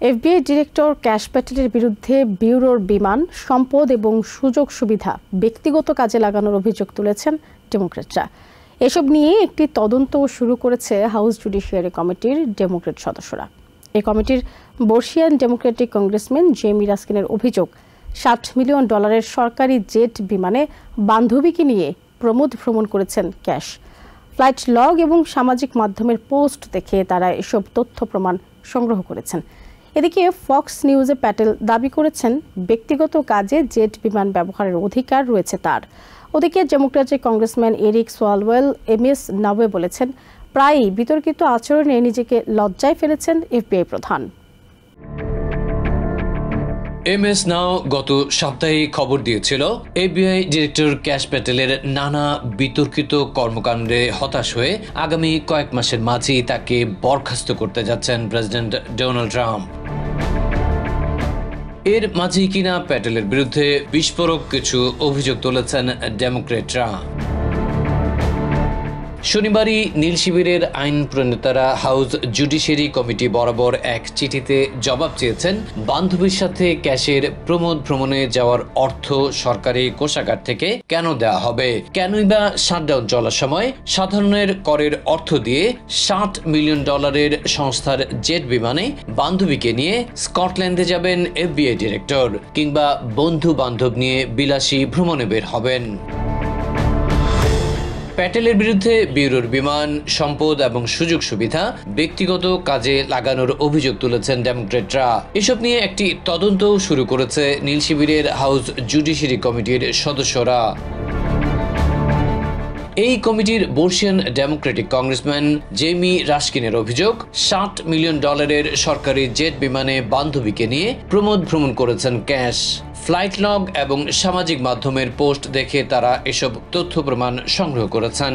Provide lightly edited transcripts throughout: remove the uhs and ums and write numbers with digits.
FBI director cash প্যাটেলের বিরুদ্ধে ব্যুরোর বিমান সম্পদ এবং সুযোগ সুবিধা ব্যক্তিগত কাজে লাগানোর অভিযোগ তুলেছেন ডেমোক্র্যাটরা। এসব নিয়ে একটি তদন্ত শুরু করেছে হাউস জুডিশিয়ারি কমিটির ডেমোক্র্যাট সদস্যরা। এই কমিটির বর্ষিয়ান ডেমোক্রেটিক কংগ্রেসম্যান জেমি রাস্কিনের অভিযোগ, $60 মিলিয়ন সরকারি জেট বিমানে বান্ধবীকে নিয়ে প্রমোদ ভ্রমণ করেছেন ক্যাশ। ফ্লাইট লগ এবং সামাজিক মাধ্যমের পোস্ট দেখে তারা এসব তথ্য প্রমাণ সংগ্রহ করেছেন। এদিকে ফক্স নিউজে প্যাটেল দাবি করেছেন ব্যক্তিগত কাজে জেট বিমান ব্যবহারের অধিকার রয়েছে তার। ওদিকে ডেমোক্রেটিক কংগ্রেসম্যান এরিক সোয়ালওয়েল এমএস নাওয়ে বলেছেন, প্রায়ই বিতর্কিত আচরণে নিজেকে লজ্জায় ফেলেছেন এফবিআই প্রধান। এমএস নাও গত সপ্তাহে খবর দিয়েছিল এফবিআই ডিরেক্টর ক্যাশ প্যাটেলের নানা বিতর্কিত কর্মকাণ্ডে হতাশ হয়ে আগামী কয়েক মাসের মাঝেই তাকে বরখাস্ত করতে যাচ্ছেন প্রেসিডেন্ট ডোনাল্ড ট্রাম্প। এর মাঝেই কিনা প্যাটেলের বিরুদ্ধে বিস্ফোরক কিছু অভিযোগ তুলেছেন ডেমোক্রেটরা। শনিবারই নীল শিবিরের আইন প্রণেতারা হাউস জুডিশিয়ারি কমিটি বরাবর এক চিঠিতে জবাব চেয়েছেন বান্ধবীর সাথে ক্যাশের প্রমোদ ভ্রমণে যাওয়ার অর্থ সরকারি কোষাগার থেকে কেন দেওয়া হবে, কেনই বা শাটডাউন চলার সময় সাধারণের করের অর্থ দিয়ে $60 মিলিয়ন সংস্থার জেট বিমানে বান্ধবীকে নিয়ে স্কটল্যান্ডে যাবেন এফবিআই ডিরেক্টর, কিংবা বন্ধু বান্ধব নিয়ে বিলাসী ভ্রমণে বের হবেন। প্যাটেলের বিরুদ্ধে ব্যুরোর বিমান সম্পদ এবং সুযোগ সুবিধা ব্যক্তিগত কাজে লাগানোর অভিযোগ তুলেছেন ডেমোক্রেটরা। এসব নিয়ে একটি তদন্তও শুরু করেছে নীল শিবিরের হাউস জুডিশিয়ারি কমিটির সদস্যরা। এই কমিটির বর্ষিয়ান ডেমোক্রেটিক কংগ্রেসম্যান জেমি রাস্কিনের অভিযোগ, $60 মিলিয়ন সরকারি জেট বিমানে বান্ধবীকে নিয়ে প্রমোদ ভ্রমণ করেছেন ক্যাশ। ফ্লাইট লগ এবং সামাজিক মাধ্যমের পোস্ট দেখে তারা এসব তথ্য প্রমাণ সংগ্রহ করেছেন।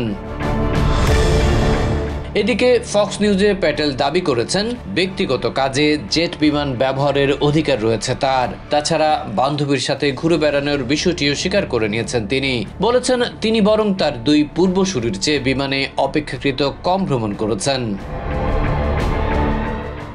এদিকে ফক্স নিউজে প্যাটেল দাবি করেছেন ব্যক্তিগত কাজে জেট বিমান ব্যবহারের অধিকার রয়েছে তার। তাছাড়া বান্ধবীর সাথে ঘুরে বেড়ানোর বিষয়টিও স্বীকার করে নিয়েছেন তিনি। বলেছেন তিনি বরং তার দুই পূর্বসূরির চেয়ে বিমানে অপেক্ষাকৃত কম ভ্রমণ করেছেন।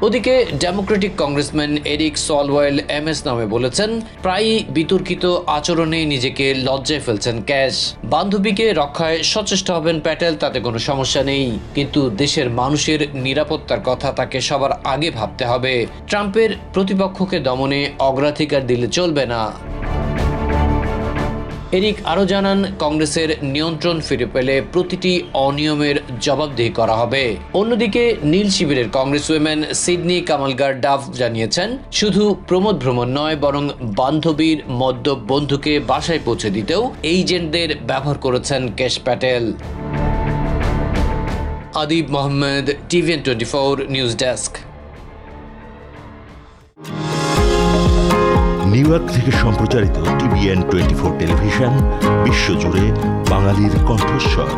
ওদিকে ডেমোক্রেটিক কংগ্রেসম্যান এরিক সোয়ালওয়েল এমএস নামে বলেছেন, প্রায়ই বিতর্কিত আচরণে নিজেকে লজ্জায় ফেলছেন ক্যাশ। বান্ধবীকে রক্ষায় সচেষ্ট হবেন প্যাটেল, তাতে কোনো সমস্যা নেই, কিন্তু দেশের মানুষের নিরাপত্তার কথা তাকে সবার আগে ভাবতে হবে। ট্রাম্পের প্রতিপক্ষকে দমনে অগ্রাধিকার দিলে চলবে না। এরিক আরও জানান, কংগ্রেসের নিয়ন্ত্রণ ফিরে পেলে প্রতিটি অনিয়মের জবাবদিহি করা হবে। অন্যদিকে নীল শিবিরের কংগ্রেসউইম্যান সিডনি কামালগার ডাভ জানিয়েছেন, শুধু প্রমোদ ভ্রমণ নয়, বরং বান্ধবীর মদ্যপ বন্ধুকে বাসায় পৌঁছে দিতেও এজেন্টদের ব্যবহার করেছেন cash Patel. Adib Mohammad, TVN 24 news desk. New York থেকে সম্প্রচারিত টিভিএন 24 টেলিভিশন বিশ্বজুড়ে বাঙালির কণ্ঠস্বর।